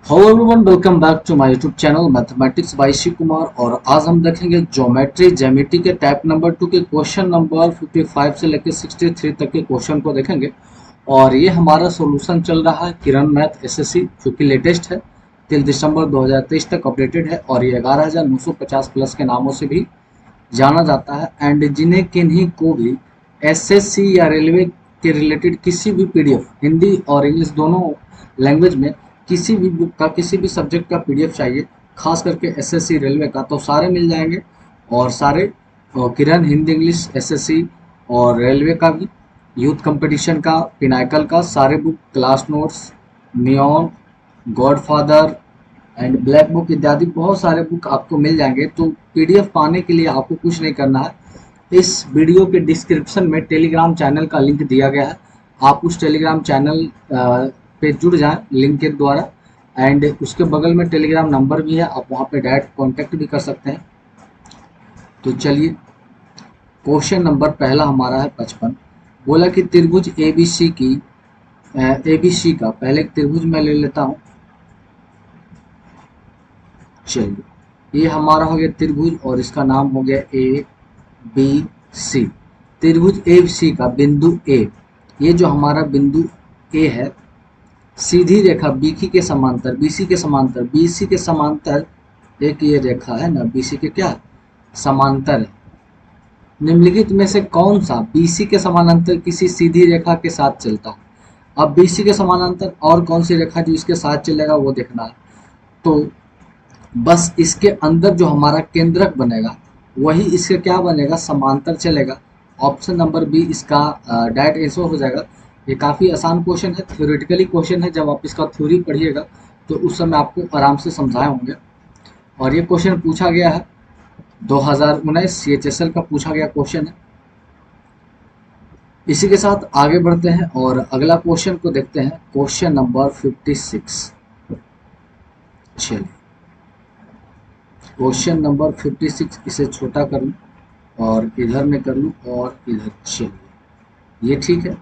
Hello everyone, welcome back to my YouTube channel mathematics by Shiv Kumar. और आज हम देखेंगे ज्योमेट्री के टाइप नंबर 2 के क्वेश्चन नंबर 55 से लेकर 63 तक के क्वेश्चन को देखेंगे। और ये हमारा सॉल्यूशन चल रहा है किरण मैथ एसएससी, जो कि लेटेस्ट है, 3 दिसंबर 2023 तक अपडेटेड है। और ये 11,950 प्लस के नामों से भी जाना जाता है। एंड जिन्हें किन्हीं को भी एसएससी या रेलवे के रिलेटेड किसी भी पीडीएफ, हिंदी और इंग्लिश दोनों लैंग्वेज में किसी भी बुक का, किसी भी सब्जेक्ट का पीडीएफ चाहिए, खास करके एसएससी रेलवे का, तो सारे मिल जाएंगे। और सारे किरण हिंदी इंग्लिश एसएससी और रेलवे का भी, यूथ कंपटीशन का, पिनाकल का, सारे book, class notes, neon, godfather and black book इत्यादि बहुत सारे बुक आपको मिल जाएंगे। तो पीडीएफ पाने के लिए आपको कुछ नहीं करना है। इस वीडियो के डिस्क्रिप्शन में टेलीग्राम चैनल का लिंक दिया गया है। आप उस टेलीग्राम चैनल पे जुड़ जाएं लिंक के द्वारा। एंड उसके बगल में टेलीग्राम नंबर भी है, आप वहाँ पे डायरेक्ट कांटेक्ट भी कर सकते हैं। तो चलिए, क्वेश्चन नंबर पहला हमारा है 55। बोला कि त्रिभुज एबीसी का पहले एक त्रिभुज मैं ले लेता हूँ। चलिए, ये हमारा हो गया त्रिभुज और इसका नाम हो गया ए बी सी। त्रिभुज ए सी का बिंदु ए, ये जो हमारा बिंदु ए है, सीधी रेखा बीसी के समांतर, बीसी के समांतर एक ये रेखा है ना, बीसी के क्या समांतर है। निम्नलिखित में से कौन सा बीसी के समानांतर किसी सीधी रेखा के साथ चलता है? अब बीसी के समानांतर और कौन सी रेखा जो इसके साथ चलेगा वो देखना है। तो बस इसके अंदर जो हमारा केंद्रक बनेगा वही इसके क्या बनेगा, समांतर चलेगा। ऑप्शन नंबर बी इसका डायरेक्ट आंसर हो जाएगा। ये काफ़ी आसान क्वेश्चन है, थ्योरेटिकली क्वेश्चन है। जब आप इसका थ्योरी पढ़िएगा तो उस समय आपको आराम से समझाए होंगे। और ये क्वेश्चन पूछा गया है 2019 सीएचएसएल का पूछा गया क्वेश्चन है। इसी के साथ आगे बढ़ते हैं और अगला क्वेश्चन को देखते हैं, क्वेश्चन नंबर 56। चलिए, क्वेश्चन नंबर 56, इसे छोटा कर लूँ और इधर में कर लूँ और इधर। चलिए, ये ठीक है।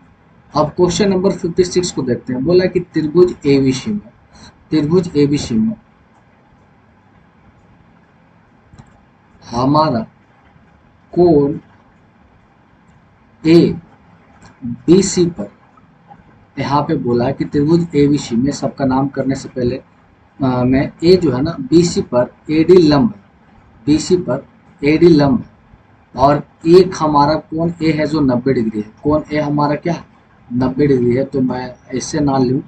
अब क्वेश्चन नंबर 56 को देखते हैं। बोला कि त्रिभुज एबीसी में हमारा कोण ए बी सी पर, यहाँ पे बोला कि त्रिभुज एबीसी में, सबका नाम करने से पहले मैं ए जो है ना, बीसी पर एडी लंब, बीसी पर एडी लंब, और एक हमारा कोण ए है जो 90 डिग्री है। कोण ए हमारा क्या 90 डिग्री है। तो मैं ऐसे ना लूँ,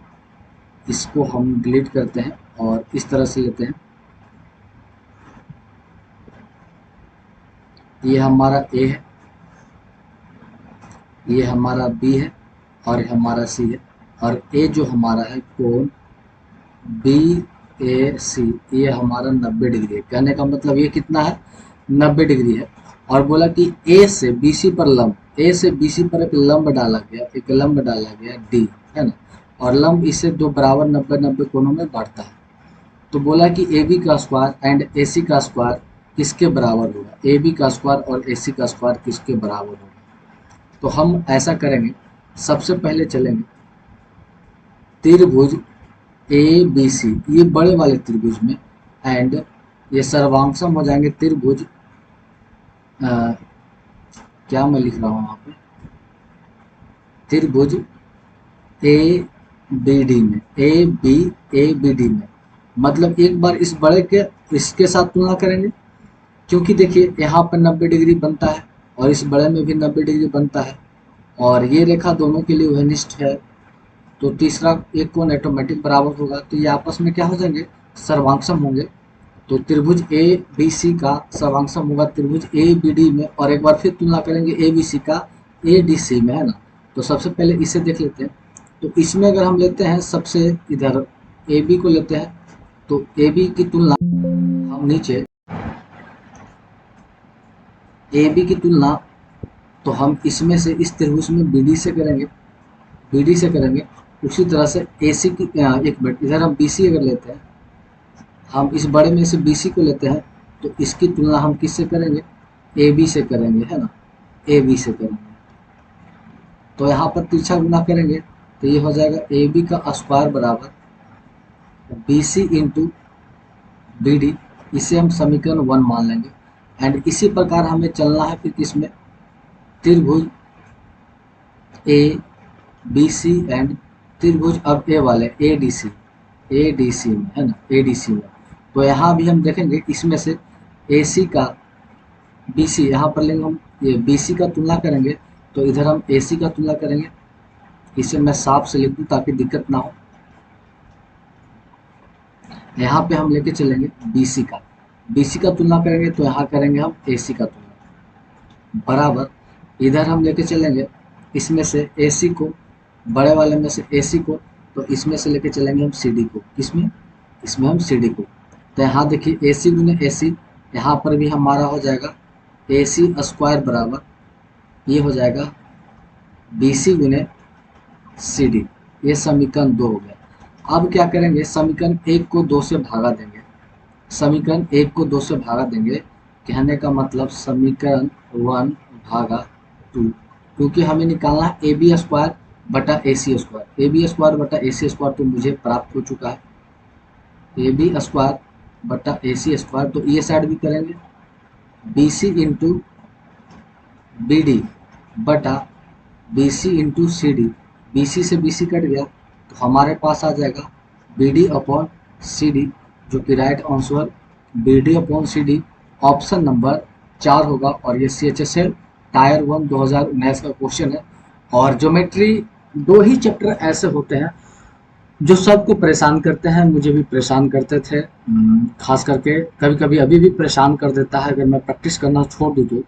इसको हम डिलीट करते हैं और इस तरह से लेते हैं। ये हमारा ए है, ये हमारा बी है और हमारा सी है। और ए जो हमारा है कोण बी ए सी, ये हमारा 90 डिग्री है। कहने का मतलब ये कितना है, 90 डिग्री है। और बोला कि ए से बीसी पर लंब, ए से बीसी पर एक लंब डाला गया डी, है ना। और लंब इसे दो बराबर 90-90 कोणों में बांटता है। तो बोला कि ए बी का स्क्वायर एंड ए सी का स्क्वायर किसके बराबर होगा, ए बी का स्क्वायर और ए सी का स्क्वायर किसके बराबर होगा। तो हम ऐसा करेंगे, सबसे पहले चलेंगे त्रिभुज ए बी सी, ये बड़े वाले त्रिभुज में, एंड ये सर्वांशम हो जाएंगे त्रिभुज क्या मैं लिख रहा हूँ यहाँ पे, त्रिभुज ए बी डी में, ए बी डी में। मतलब एक बार इस बड़े के इसके साथ तुलना करेंगे, क्योंकि देखिए यहाँ पर 90 डिग्री बनता है और इस बड़े में भी 90 डिग्री बनता है, और ये रेखा दोनों के लिए वनिष्ठ है। तो तीसरा एक कोण ऑटोमेटिक बराबर होगा। तो ये आपस में क्या हो जाएंगे, सर्वांशम होंगे। तो त्रिभुज ए बी सी का सर्वांशम होगा त्रिभुज ए बी डी में। और एक बार फिर तुलना करेंगे ए बी सी का ए डी सी में, है ना। तो सबसे पहले इसे देख लेते हैं। तो इसमें अगर हम लेते हैं सबसे इधर ए बी को लेते हैं, तो ए बी की तुलना हम नीचे, ए बी की तुलना तो हम इसमें से इस त्रिभुज में बी डी से करेंगे। उसी तरह से ए सी की, एक मिनट, इधर हम बी सी अगर लेते हैं, हम इस बड़े में से बी सी को लेते हैं, तो इसकी तुलना हम किससे करेंगे, ए बी से करेंगे, है ना, ए बी से करेंगे। तो यहाँ पर तिरछा गुना करेंगे तो ये हो जाएगा ए बी का स्क्वायर बराबर B C into B D, इसे हम समीकरण 1 मान लेंगे। एंड इसी प्रकार हमें चलना है फिर किसमें, त्रिभुज ए बी सी एंड त्रिभुज अब ए वाले A D C, A D C में है ना, ए डी सी में। तो यहाँ भी हम देखेंगे इसमें से ए सी का बी सी यहाँ पर लेंगे हम, ये बी सी का तुलना करेंगे तो इधर हम ए सी का तुलना करेंगे। इसे मैं साफ से लिख दूँ ताकि दिक्कत ना हो। यहाँ पे हम लेके चलेंगे बी सी का, बी सी का तुलना करेंगे तो यहाँ करेंगे हम ए सी का तुलना, बराबर इधर हम लेके चलेंगे इसमें से ए सी को, बड़े वाले में से ए सी को, तो इसमें से लेके चलेंगे हम सी डी को, किसमें, इसमें हम सी डी को। तो यहाँ देखिए ए सी गुने ए सी, यहाँ पर भी हमारा हो जाएगा ए सी स्क्वायर बराबर ये हो जाएगा बी सी गुने सी डी। ये समीकरण 2 हो गया। अब क्या करेंगे, समीकरण 1 को 2 से भागा देंगे, समीकरण 1 को 2 से भागा देंगे, कहने का मतलब समीकरण 1 भागा 2, क्योंकि हमें निकालना है ए बी स्क्वायर बटा ए सी स्क्वायर, ए बी स्क्वायर बटा ए सी स्क्वायर तो मुझे प्राप्त हो चुका है, ए बी स्क्वायर बटा ए सी स्क्वायर। तो ये साइड भी करेंगे B C into B D बटा B C into C D, B C से बी सी कट गया तो हमारे पास आ जाएगा B D upon C D, जो कि right answer B D upon C D option number 4 होगा। और ये C H S L tier 1 2019 का क्वेश्चन है। और ज्योमेट्री 2 ही चैप्टर ऐसे होते हैं जो सबको परेशान करते हैं, मुझे भी परेशान करते थे, खास करके कभी कभी अभी भी परेशान कर देता है अगर मैं प्रैक्टिस करना छोड़ दूँ तो।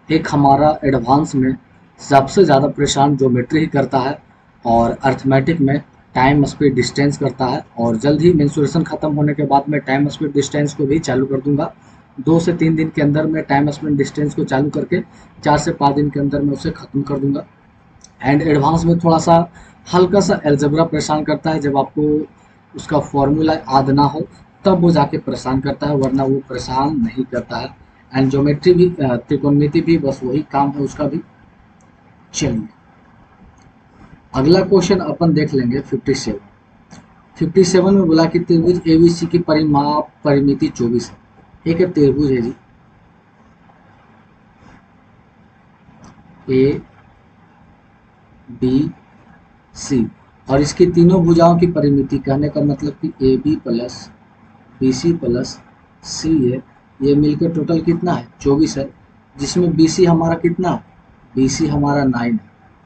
एक हमारा एडवांस में सबसे ज़्यादा परेशान ज्योमेट्री ही करता है, और अर्थमेटिक में टाइम स्पीड डिस्टेंस करता है। और जल्द ही मेंसुरेशन ख़त्म होने के बाद मैं टाइम स्पीड डिस्टेंस को भी चालू कर दूंगा, 2 से 3 दिन के अंदर मैं टाइम स्पीड डिस्टेंस को चालू करके 4 से 5 दिन के अंदर मैं उसे ख़त्म कर दूंगा। एंड एडवांस में थोड़ा सा हल्का सा अलजेब्रा परेशान करता है, जब आपको उसका फॉर्मूला याद ना हो तब वो जाके परेशान करता है, वरना वो परेशान नहीं करता है। एंड ज्योमेट्री भी त्रिकोणमिति भी बस वही काम है उसका भी। चलिए अगला क्वेश्चन अपन देख लेंगे 57। 57 में बोला कि त्रिभुज एबीसी की परिमाप परिमिति 24 है। एक त्रिभुज है जी ए बी सी, और इसकी तीनों भुजाओं की परिमिति, कहने का मतलब कि A B plus B C plus C A, ये मिलकर टोटल कितना है 24 है, जिसमें बी सी हमारा कितना है, बी सी हमारा 9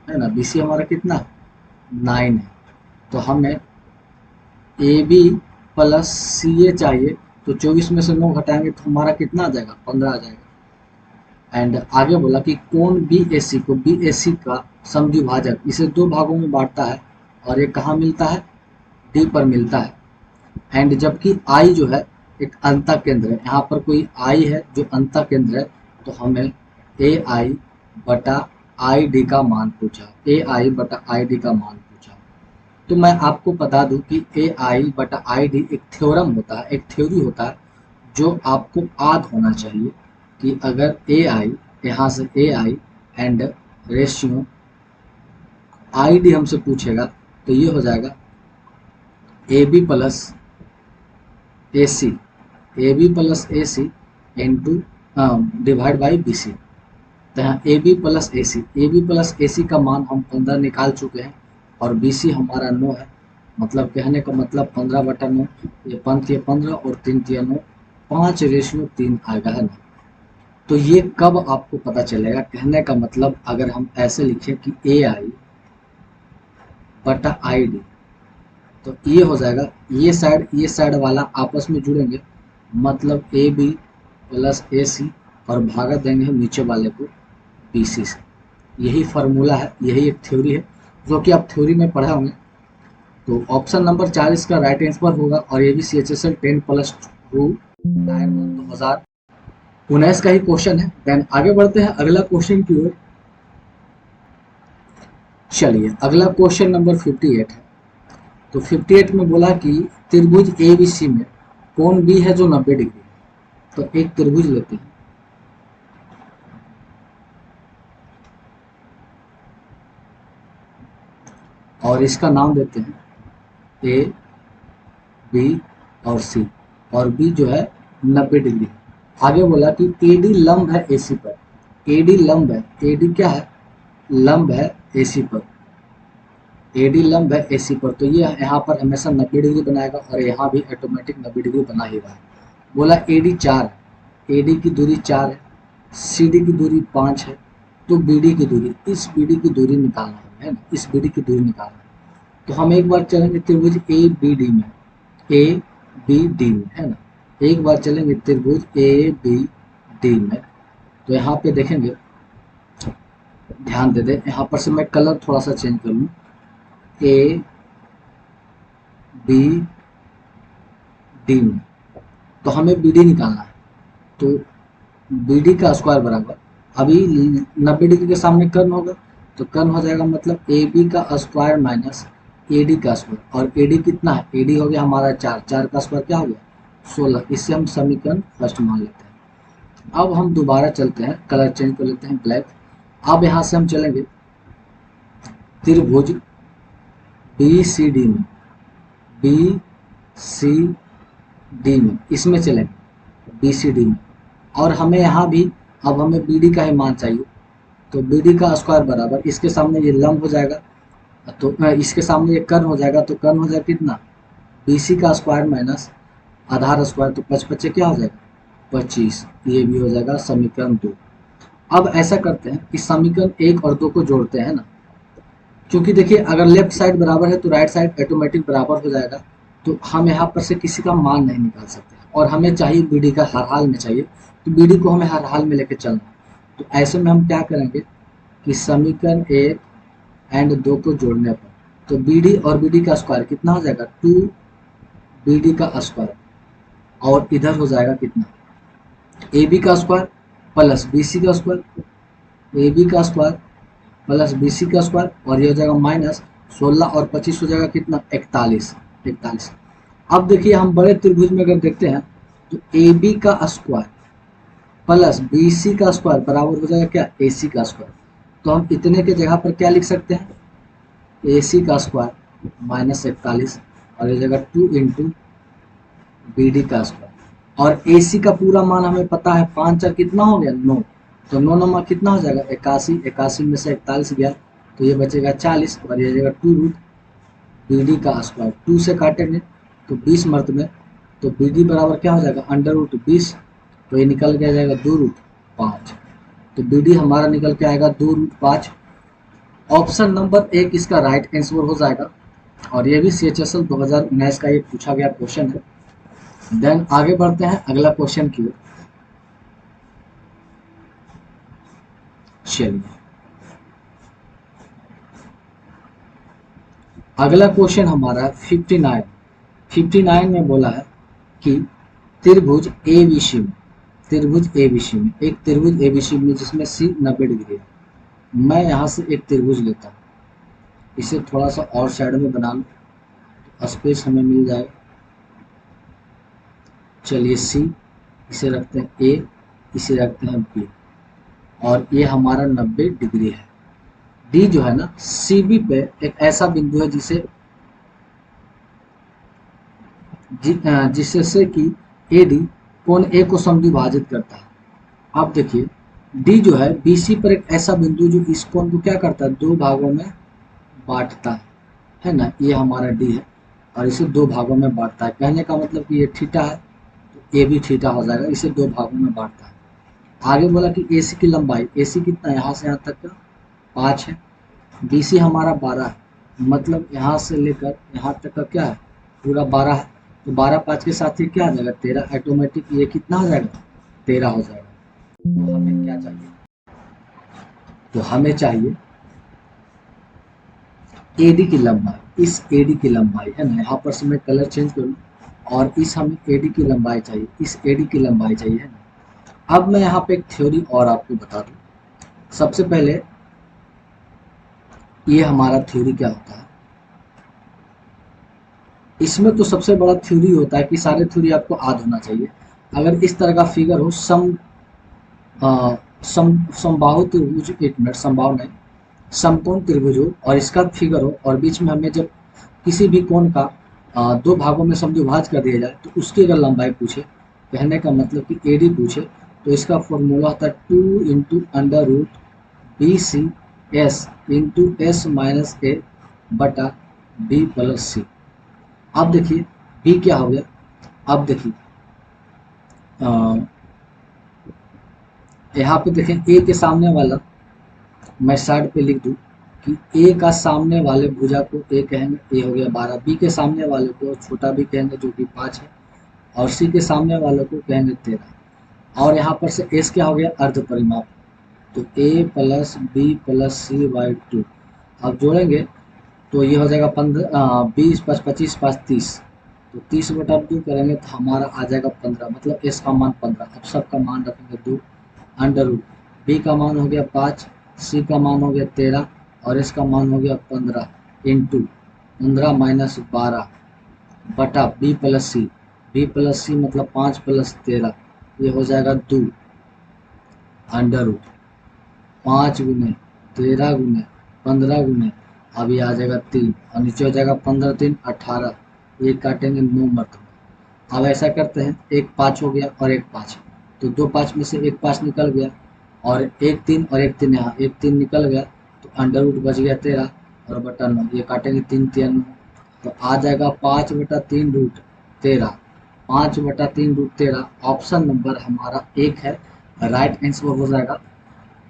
है ना, बी सी हमारा कितना है 9 है। तो हमें ए बी प्लस सी ए चाहिए, तो 24 में से 9 घटाएंगे तो हमारा कितना आ जाएगा 15 आ जाएगा। एंड आगे बोला कि कोण बी ए सी को, बी ए सी का समद्विभाजक इसे 2 भागों में बांटता है, और ये कहाँ मिलता है, डी पर मिलता है। एंड जबकि आई जो है एक अंतः केंद्र है, यहाँ पर कोई आई है जो अंतः केंद्र है, तो हमें ए आई बटा आई डी का मान पूछा, ए आई बटा आई डी का मान पूछा। तो मैं आपको बता दूं कि ए आई बटा आई डी एक थ्योरम होता है, एक थ्योरी होता है जो आपको याद होना चाहिए कि अगर ए आई, यहाँ से A I and ratio I D हमसे पूछेगा तो ये हो जाएगा A B plus A C, A B plus A C into divide by B C. तो यहाँ A B plus A C, A B plus A C का मान हम 15 निकाल चुके हैं, और बी सी हमारा 9 है, मतलब कहने का मतलब 15/9, ये 5 या 15 और 3 या 9, 5:3 आएगा है ना। तो ये कब आपको पता चलेगा, कहने का मतलब अगर हम ऐसे लिखें कि ए आई बटा आई डी, तो ये हो जाएगा, ये साइड वाला आपस में जुड़ेंगे, मतलब ए बी प्लस ए सी, और भागा देंगे हम नीचे वाले को बी सी से। यही फार्मूला है, यही एक थ्योरी है जो कि आप थ्योरी में पढ़े होंगे। तो ऑप्शन नंबर 4 इसका राइट आंसर होगा, और ये भी सी एच एस एल 10+2 2019 का ही क्वेश्चन है। देन आगे बढ़ते हैं अगला क्वेश्चन की ओर। चलिए अगला क्वेश्चन नंबर 58 है। तो 58 में बोला कि त्रिभुज ए बी सी में कोण बी है जो 90 डिग्री है। तो एक त्रिभुज लेते हैं, और इसका नाम देते हैं ए बी और सी, और बी जो है 90 डिग्री। आगे बोला कि एडी लंब है एसी पर, एडी लंब है, एडी क्या है, लंब है एसी पर, एडी लंब है एसी पर, तो ये यहाँ पर हमेशा 90 डिग्री बनाएगा और यहाँ भी ऑटोमेटिक 90 डिग्री बना ही रहा है। बोला एडी 4, एडी की दूरी 4 है, सीडी की दूरी 5 है, तो बीडी की दूरी, इस बीडी की दूरी निकालना है ना, इस बीडी की दूरी निकालना है। तो हम एक बार चलेंगे त्रिभुज ए बी डी में, ए बी डी में, है ना, एक बार चलेंगे त्रिभुज ए बी डी में। तो यहाँ पे देखेंगे, ध्यान दे दे, यहाँ पर से मैं कलर थोड़ा सा चेंज कर लूँ, ए बी डी में, तो हमें बी डी निकालना है। तो बी डी का स्क्वायर बराबर, अभी 90 डिग्री के सामने कर्ण होगा, तो कर्ण हो जाएगा मतलब ए बी का स्क्वायर माइनस ए डी का स्क्वायर, और ए डी कितना है, ए डी हो गया हमारा 4, 4 का स्क्वायर क्या हो गया 16, इससे हम समीकरण फर्स्ट मान लेते हैं। अब हम दोबारा चलते हैं, कलर चेंज कर लेते हैं ब्लैक। अब यहाँ से हम चलेंगे त्रिभुज बी सी डी में, बी सी डी में, इसमें चलेंगे बी सी डी में, और हमें यहाँ भी अब हमें बी डी का ही मान चाहिए। तो बी डी का स्क्वायर बराबर, इसके सामने ये लंब हो जाएगा, तो इसके सामने ये कर्ण हो जाएगा, तो कर्ण हो जाएगा कितना, बी सी का स्क्वायर माइनस आधार स्क्वायर, तो 5 5 क्या हो जाएगा 25, ये भी हो जाएगा समीकरण 2। अब ऐसा करते हैं कि समीकरण 1 और 2 को जोड़ते हैं ना, क्योंकि देखिए अगर लेफ्ट साइड बराबर है तो राइट साइड ऑटोमेटिक बराबर हो जाएगा, तो हम यहाँ पर से किसी का मान नहीं निकाल सकते, और हमें चाहिए बी डी का हर हाल में चाहिए, तो बी डी को हमें हर हाल में लेके चलना। तो ऐसे में हम क्या करेंगे कि समीकरण 1 एंड 2 को जोड़ने पर, तो बी डी और बी डी का स्क्वायर कितना हो जाएगा 2 बी डी का स्क्वायर, और इधर हो जाएगा कितना ए बी का स्क्वायर प्लस बी सी का स्क्वायर, ए बी का स्क्वायर प्लस बी सी का स्क्वायर, और ये हो जाएगा माइनस 16 और 25 हो जाएगा कितना 41, 41। अब देखिए हम बड़े त्रिभुज में अगर देखते हैं तो ए बी का स्क्वायर प्लस बी सी का स्क्वायर बराबर हो जाएगा क्या ए सी का स्क्वायर, तो हम इतने के जगह पर क्या लिख सकते हैं ए सी का स्क्वायर माइनस 41, और ये जगह 2 इंटू बी डी का स्क्वायर, और ए सी का पूरा मान हमें पता है 5 और कितना हो गया 9, तो 9 नंबर कितना हो जाएगा 81, 81 में से 41 गया तो ये बचेगा 40, और ये जगह 2 रूट बी डी का स्क्वायर, 2 से काटेंगे तो 20 मर्द में, तो बी डी बराबर क्या हो जाएगा अंडर रूट 20, तो ये निकल के आ जाएगा 2 रूट 5, तो बी डी हमारा निकल के आएगा 2 रूट 5। ऑप्शन नंबर 1 इसका राइट आंसर हो जाएगा, और ये भी CHSL 2019 का ये पूछा गया क्वेश्चन है। देन आगे बढ़ते हैं अगला क्वेश्चन की ओर। चलिए अगला क्वेश्चन हमारा 59 में बोला है कि त्रिभुज ABC में, त्रिभुज ABC में, एक त्रिभुज ABC में जिसमें C 90 डिग्री है। मैं यहाँ से एक त्रिभुज लेता हूँ, इसे थोड़ा सा और साइड में बना लूँ, तो स्पेस हमें मिल जाएगा। चलिए C, इसे रखते हैं A, इसे रखते हैं B, और ये हमारा 90 डिग्री है। D जो है ना CB पे एक ऐसा बिंदु है जिससे कि AD कोण A को समद्विभाजित करता है। अब देखिए D जो है BC पर एक ऐसा बिंदु जो इस कोण को क्या करता है 2 भागों में बांटता है ना, ये हमारा D है और इसे 2 भागों में बांटता है। कहने का मतलब कि ये थीटा है तो ये भी थीटा हो जाएगा, इसे 2 भागों में बांटता है। आगे बोला कि AC की लंबाई, AC कितना यहाँ से यहाँ तक का 5 है, BC हमारा 12 है, मतलब यहाँ से लेकर यहाँ तक का क्या है पूरा 12 है, तो 12 5 के साथ ये क्या आ जाएगा 13, ऑटोमेटिक ये कितना हो जाएगा 13 हो जाएगा। तो हमें क्या चाहिए, तो हमें चाहिए AD की लंबाई, इस AD की लंबाई है ना, यहाँ पर से मैं कलर चेंज करूँ, और इस हमें AD की लंबाई चाहिए, इस AD की लंबाई चाहिए है ना। अब मैं यहाँ पे एक थ्योरी और आपको बता दूँ। सबसे पहले ये हमारा थ्योरी क्या होता है, इसमें तो सबसे बड़ा थ्योरी होता है कि सारे थ्योरी आपको याद होना चाहिए। अगर इस तरह का फिगर हो समबाहु त्रिभुज, एक मिनट, समबाहु नहीं, समकोण त्रिभुज हो और इसका फिगर हो, और बीच में हमें जब किसी भी कोण का दो भागों में समद्विभाज कर दिया जाए तो उसकी अगर लंबाई पूछे, कहने का मतलब कि एडी पूछे, तो इसका फॉर्मूला होता है 2 × √BCS इंटू एस माइनस ए बटा बी प्लस सी। अब देखिए बी क्या हो गया, अब देखिए यहाँ पे देखें ए के सामने वाला मैं साइड पे लिख दूं कि ए का सामने वाले भुजा को ए कहेंगे, ए हो गया 12, बी के सामने वाले को छोटा बी कहेंगे जो कि 5 है, और सी के सामने वाले को कहेंगे 13, और यहाँ पर से एस क्या हो गया अर्ध परिमाप, तो A plus B plus C by 2। अब जोड़ेंगे तो ये हो जाएगा 15, 20 + 25 = 30, तो 30/2 करेंगे तो हमारा आ जाएगा 15, मतलब एस का मान 15। अब सबका मान रखेंगे 2 अंडर रूट, बी का मान हो गया 5, सी का मान हो गया 13 और एस का मान हो गया 15 इंटू 15 - 12 बटा बी प्लस सी मतलब 5 + 13, ये हो जाएगा 2 अंडर रूट 5 गुने 13 गुने 15 गुने, अब ये आ जाएगा 3 और नीचे हो जाएगा 15 3 18, ये काटेंगे 9 मरतबा। अब ऐसा करते हैं, एक 5 हो गया और एक 5, तो दो 5 में से एक 5 निकल गया और एक 3 और एक 3 यहाँ, एक 3 निकल गया तो अंडर रूट बच गया 13 और बटा 9, ये काटेंगे 3 3 9, तो आ जाएगा 5/3 √13, 5/3 √13, ऑप्शन नंबर हमारा एक है, राइट आंसर हो जाएगा।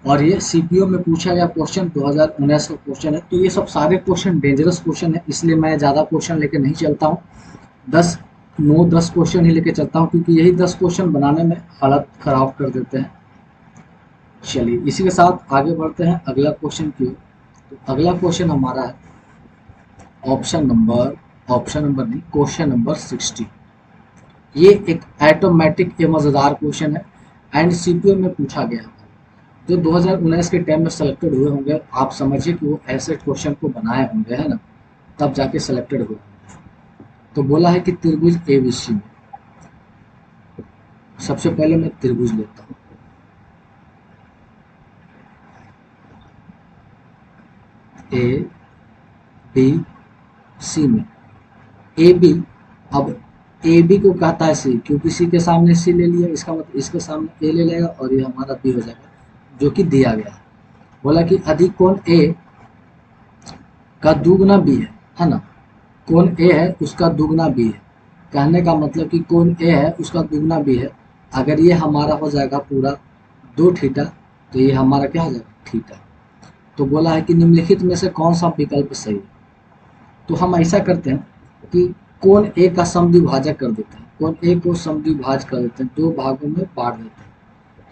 और ये सीपीओ में पूछा गया क्वेश्चन 2019 का क्वेश्चन है, तो ये सब सारे क्वेश्चन डेंजरस क्वेश्चन है, इसलिए मैं ज़्यादा क्वेश्चन लेके नहीं चलता हूँ, 10 क्वेश्चन ही लेके चलता हूँ, क्योंकि यही 10 क्वेश्चन बनाने में हालत ख़राब कर देते हैं। चलिए इसी के साथ आगे बढ़ते हैं अगला क्वेश्चन की ओर। तो अगला क्वेश्चन हमारा है ऑप्शन नंबर नहीं, क्वेश्चन नंबर 60। ये एक ऑटोमेटिक ये मज़ेदार क्वेश्चन है एंड सीपीओ में पूछा गया है, जो 2019 के टाइम में सेलेक्टेड हुए होंगे, आप समझिए कि वो ऐसे क्वेश्चन को बनाए होंगे, है ना, तब जाके सेलेक्टेड हुए। तो बोला है कि त्रिभुज एबीसी में, सबसे पहले मैं त्रिभुज लेता हूँ, ए बी सी में ए बी, अब ए बी को कहता है सी, क्योंकि सी के सामने सी ले लिया, इसका मतलब इसके सामने ए ले लेगा और ये हमारा बी हो जाएगा, जो कि दिया गया है। बोला कि अधिक कोण ए का दुगुना बी है ना, कोण ए है उसका दुगुना बी है, कहने का मतलब कि कोण ए है उसका दुगुना बी है। अगर ये हमारा हो जाएगा पूरा 2θ, तो ये हमारा क्या हो जाएगा थीटा। तो बोला है कि निम्नलिखित में से कौन सा विकल्प सही है। तो हम ऐसा करते हैं कि कोण ए का समद्विभाजक कर देते हैं, कोण ए को समद्विभाज कर देते हैं, दो भागों में बांट देते हैं।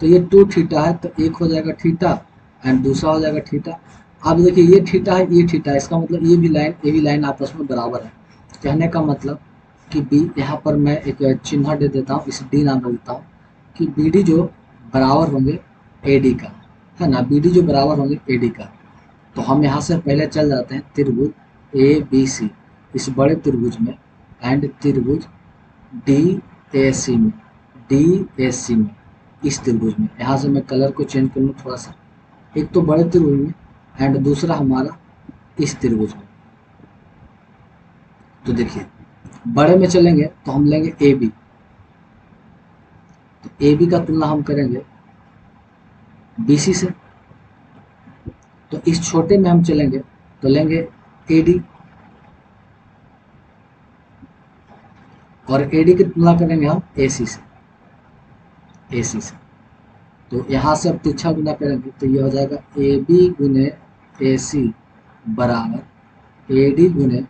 तो ये 2θ है, तो एक हो जाएगा थीटा एंड दूसरा हो जाएगा थीटा। अब देखिए ये थीटा है, ये थीटा है, इसका मतलब ये भी लाइन आपस में बराबर है। कहने का मतलब कि बी, यहाँ पर मैं एक चिन्ह दे देता हूँ, इसे डी नाम देता हूँ कि बी डी जो बराबर होंगे ए डी का, है ना, बी डी जो बराबर होंगे ए डी का। तो हम यहाँ से पहले चल जाते हैं त्रिभुज ए बी सी, इस बड़े त्रिभुज में, एंड त्रिभुज डी ए सी में, इस त्रिभुज में। यहाँ से मैं कलर को चेंज कर लूँ थोड़ा सा, एक तो बड़े त्रिभुज में एंड दूसरा हमारा इस त्रिभुज में। तो देखिए बड़े में चलेंगे तो हम लेंगे ए बी, तो ए बी का तुलना हम करेंगे बी सी से। तो इस छोटे में हम चलेंगे तो लेंगे ए डी, और ए डी की तुलना करेंगे हम ए सी से, तो यहाँ से अब तिरछा गुना करेंगे तो ये हो जाएगा ए बी गुने ए सी बराबर ए डी गुने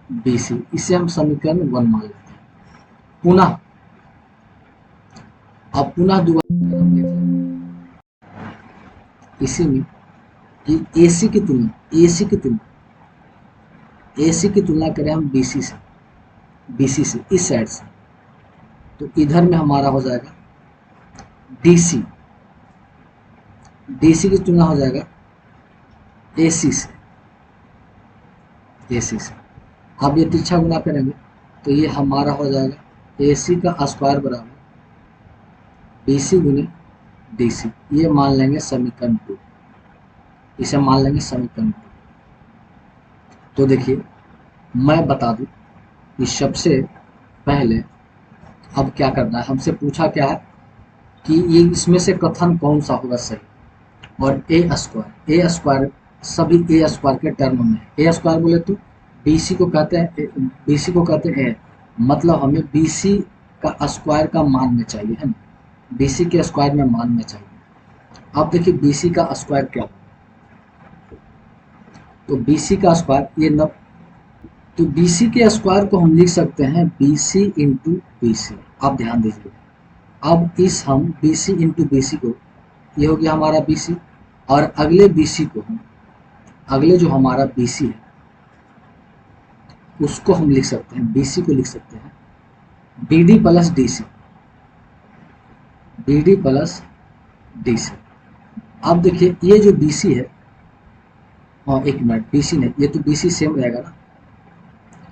बी सी। इसे हम समीकरण 1 मान लेते हैं। पुनः अब पुनः दोबारा हम देख लें इसी में कि ए सी की तुलना करें हम बी सी से, इस साइड से, तो इधर में हमारा हो जाएगा डी सी की तुलना हो जाएगा ए सी से। अब ये तिरछा गुना करेंगे तो ये हमारा हो जाएगा ए सी का स्क्वायर बराबर बी सी गुने डी सी। ये मान लेंगे समीकरण 2, इसे मान लेंगे समीकरण 2। तो देखिए मैं बता दूं कि सबसे पहले अब क्या करना है, हमसे पूछा क्या है कि ये इसमें से कथन कौन सा होगा सही। और ए स्क्वायर सभी ए स्क्वायर के टर्म में है। ए स्क्वायर बोले तो बीसी को कहते हैं, बीसी को कहते हैं, मतलब हमें बीसी का स्क्वायर का मान में चाहिए, है ना, बीसी के स्क्वायर में मान में चाहिए। अब देखिए बीसी का स्क्वायर क्या होगा, तो बीसी का स्क्वायर ये न, तो बीसी के स्क्वायर को हम लिख सकते हैं बीसी इंटू बीसी। आप ध्यान दीजिए, अब इस हम बीसी इंटू बीसी को, ये हो गया हमारा बीसी, और अगले बीसी को हम, अगले जो हमारा बीसी है उसको हम लिख सकते हैं, बीसी को लिख सकते हैं BD plus DC, BD plus DC. अब देखिए ये जो बीसी है, हाँ एक मिनट, बीसी नहीं, ये तो बीसी सेम रहेगा ना,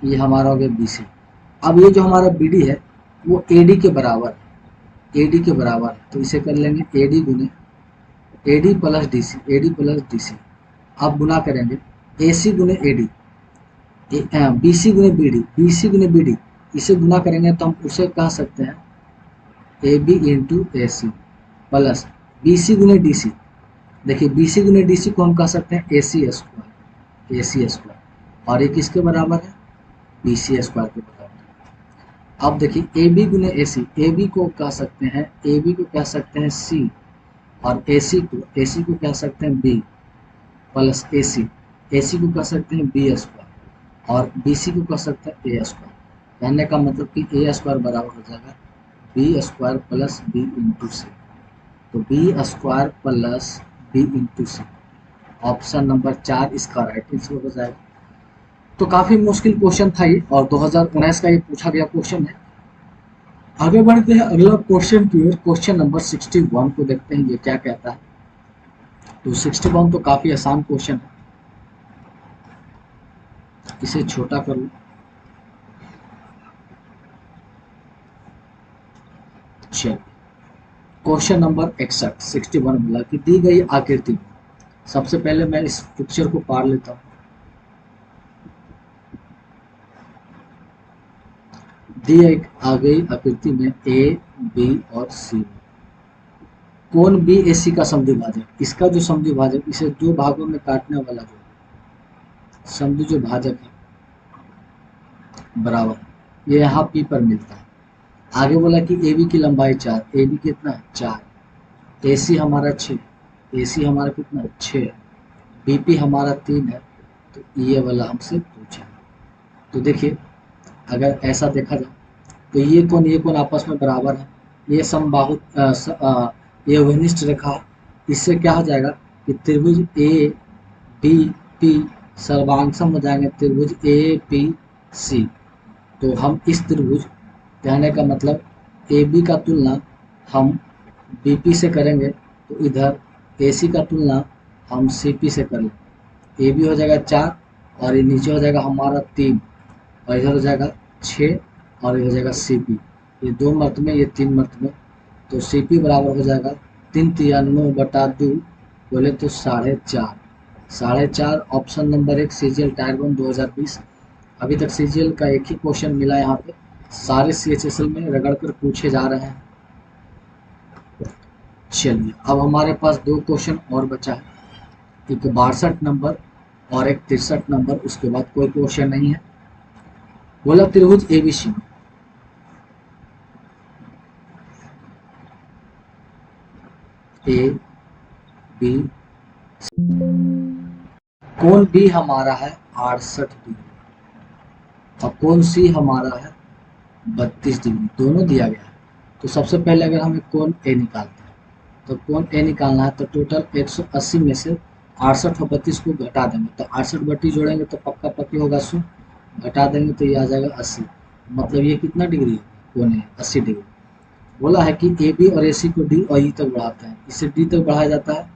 ये हमारा हो गया बीसी। अब ये जो हमारा बीडी है वो एडी के बराबर है, एडी के बराबर है, तो इसे कर लेंगे एडी गुने AD plus DC, AD plus DC. अब गुना करेंगे एसी गुने एडी, बीसी गुने बीडी, बीसी गुने बीडी, इसे गुना करेंगे तो हम उसे कह सकते हैं A B into A C plus BC गुने डीसी। देखिए बीसी गुने डीसी को हम कह सकते हैं ए सी स्क्वायर, ए सी स्क्वायर, और ये किसके बराबर है, बी सी स्क्वायर के बराबर। अब देखिए ए बी गुने ए सी, ए बी को कह सकते हैं, ए बी को कह सकते हैं सी, और ए सी को कह सकते हैं बी प्लस ए सी को कह सकते हैं बी स्क्वायर, और बी सी को कह सकते हैं ए स्क्वायर। कहने का मतलब कि ए स्क्वायर बराबर हो जाएगा B square plus B into C, तो B square plus B into C, option number 4 इसका राइट आंसर हो जाएगा। तो काफी मुश्किल क्वेश्चन था ये, और 2019 का ये पूछा गया क्वेश्चन है। आगे बढ़ते हैं अगला क्वेश्चन की ओर, क्वेश्चन नंबर 61 को देखते हैं ये क्या कहता है। तो 61 तो काफी आसान क्वेश्चन है, इसे छोटा करूं, चलिए क्वेश्चन नंबर 61 बोला कि दी गई आकृति में, सबसे पहले मैं इस पिक्चर को पार लेता हूं। दी आ गई आकृति में ए बी और सी में कौन बी ए सी का समद्विभाजक, इसका जो समद्विभाजक, इसे दो भागों में काटने वाला जो समद्वि जो भाजक है बराबर, ये यहाँ पी पर मिलता है। आगे बोला कि ए बी की लंबाई 4, ए बी कितना है 4, ए सी हमारा 6, ए सी हमारा कितना है 6, बी पी हमारा 3 है, तो ये वाला हमसे पूछा है। तो देखिए अगर ऐसा देखा जाए तो ये कौन आपस में बराबर है, ये समबाहु ये वनिष्ठ रेखा, इससे क्या हो जाएगा कि त्रिभुज ए बी पी सर्वांगसम हो जाएंगे त्रिभुज ए पी सी। तो हम इस त्रिभुज, कहने का मतलब ए बी का तुलना हम बी पी से करेंगे, तो इधर ए सी का तुलना हम सी पी से करें, ए बी हो जाएगा 4 और ये नीचे हो जाएगा हमारा 3 और इधर हो जाएगा 6 और ये हो जाएगा सी पी, ये 2 मर्त में ये 3 मर्त में, तो सी पी बराबर हो जाएगा 3/93 बोले तो 4.5, 4.5 ऑप्शन नंबर 1 सीजीएल टायर 1 2020। अभी तक सीजीएल का एक ही क्वेश्चन मिला यहाँ पे, सारे सीएचएसएल में रगड़ कर पूछे जा रहे हैं। चलिए अब हमारे पास 2 क्वेश्चन और बचा है, एक 62 नंबर और एक 63 नंबर, उसके बाद कोई क्वेश्चन नहीं है। बोला त्रिभुज एबीसी में ए बी, कौन बी हमारा है 68 डिग्री और कौन सी हमारा है 32 डिग्री, दोनों दिया गया है। तो सबसे पहले अगर हमें कौन ए निकालते हैं, तो कौन ए निकालना है, तो टोटल 180 में से 68 और 32 को घटा देंगे, तो 68 बट्टी जोड़ेंगे तो पक्का पक्की होगा 100, घटा देंगे तो ये आ जाएगा 80, मतलब ये कितना डिग्री है, कौन है 80 डिग्री। बोला है कि ए बी और ए सी को डी और ई तक बढ़ाते हैं, इसे डी तक बढ़ाया जाता है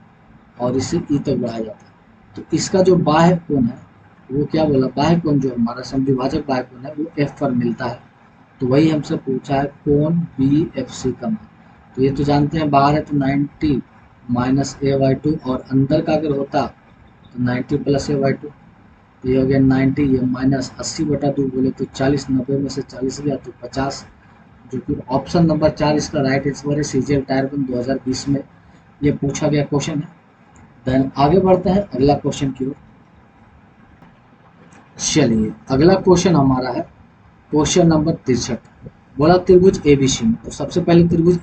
और इसे ई तक बढ़ाया जाता है। तो इसका जो बाह्य कोण है वो क्या बोला, बाह्य कोण जो हमारा समद्विभाजक बाह्य कोण है वो एफ पर मिलता है। तो वही हमसे पूछा है कोण बी एफ सी का मान। तो ये तो जानते हैं बाहर है तो 90 माइनस ए बाई 2 और अंदर का अगर होता तो 90 प्लस ए बाई 2। ये हो गया 90, ये माइनस 80/2 बोले तो 40, 90 में से 40 गया तो 50, जो कि ऑप्शन नंबर 4 इसका राइट आंसर है। सीजीएल टायर गन 2020 में ये पूछा गया क्वेश्चन है। देन आगे बढ़ते हैं अगला क्वेश्चन की ओर। चलिए अगला क्वेश्चन हमारा है क्वेश्चन नंबर 63। बोला त्रिभुज एबीसी में, तो सबसे पहले त्रिभुज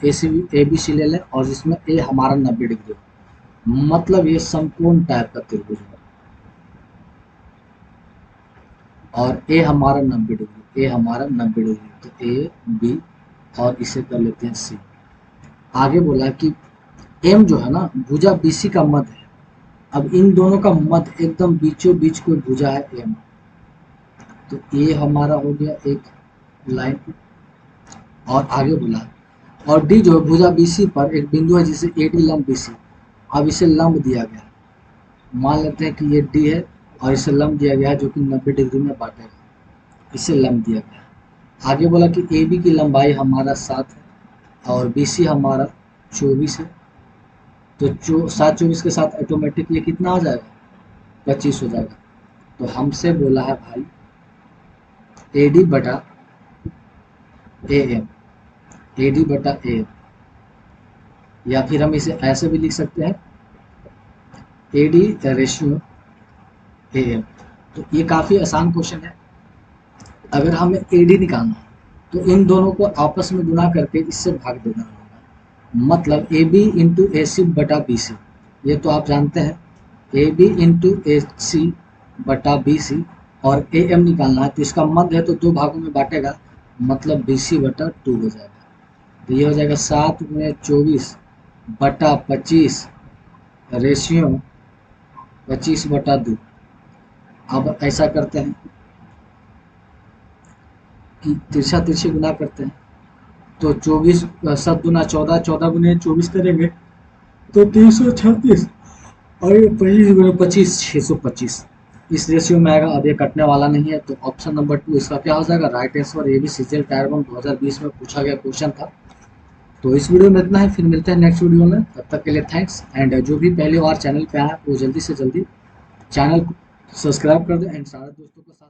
एबीसी ले लें और जिसमें ए हमारा 90 डिग्री हो, मतलब ये समकोण टाइप का त्रिभुज है और ए हमारा 90 डिग्री, ए हमारा 90 डिग्री, तो ए बी और इसे कर लेते हैं सी। आगे बोला कि एम जो है ना भुजा बीसी का मध्य है। अब इन दोनों का मध्य एकदम बीचों बीच कोई भुजा है एम, तो ए हमारा हो गया एक लाइन। और आगे बोला और डी जो है भुजा बीसी पर एक बिंदु है जिसे ए डी लंब बीसी। अब इसे लंब दिया गया, मान लेते हैं कि ये डी है और इसे लंब दिया गया है जो कि 90 डिग्री में बांटेगा, इसे लंब दिया गया। आगे बोला कि ए बी की लंबाई हमारा 7 है और बी सी हमारा 24 है, तो 7 24 के साथ ऑटोमेटिक ये कितना आ जाएगा, 25 हो जाएगा। तो हमसे बोला है भाई ए डी बटा ए एम, ए डी बटा ए एम, या फिर हम इसे ऐसे भी लिख सकते हैं A D ratio A M. तो ये काफ़ी आसान क्वेश्चन है। अगर हमें ए डी निकालना है तो इन दोनों को आपस में गुना करके इससे भाग देना होगा, मतलब ए बी इंटू ए सी बटा बी सी, ये तो आप जानते हैं, ए बी इंटू ए सी बटा बी सी, और ए एम निकालना है तो इसका मध्य है तो 2 भागों में बांटेगा, मतलब बी सी बटा 2 हो जाएगा। तो ये हो जाएगा 7 में 24 बटा 25 रेशियो 25/2। अब ऐसा करते हैं कि तिरछा तिरछी गुना करते हैं, तो 24 7 गुना 14, 14 गुने 24 करेंगे तो 336, और ये 25 गुने 25 625 इस रेशियो में आएगा। अब ये कटने वाला नहीं है, तो ऑप्शन नंबर 2 इसका क्या हो जाएगा, राइट आंसर। ये भी सीजीएल टायर बम 2020 में पूछा गया क्वेश्चन था। तो इस वीडियो में इतना है, फिर मिलते हैं नेक्स्ट वीडियो में, तब तक के लिए थैंक्स। एंड जो भी पहली बार चैनल पे आया वो जल्दी से जल्दी चैनल को सब्सक्राइब कर दें एंड सारे दोस्तों के साथ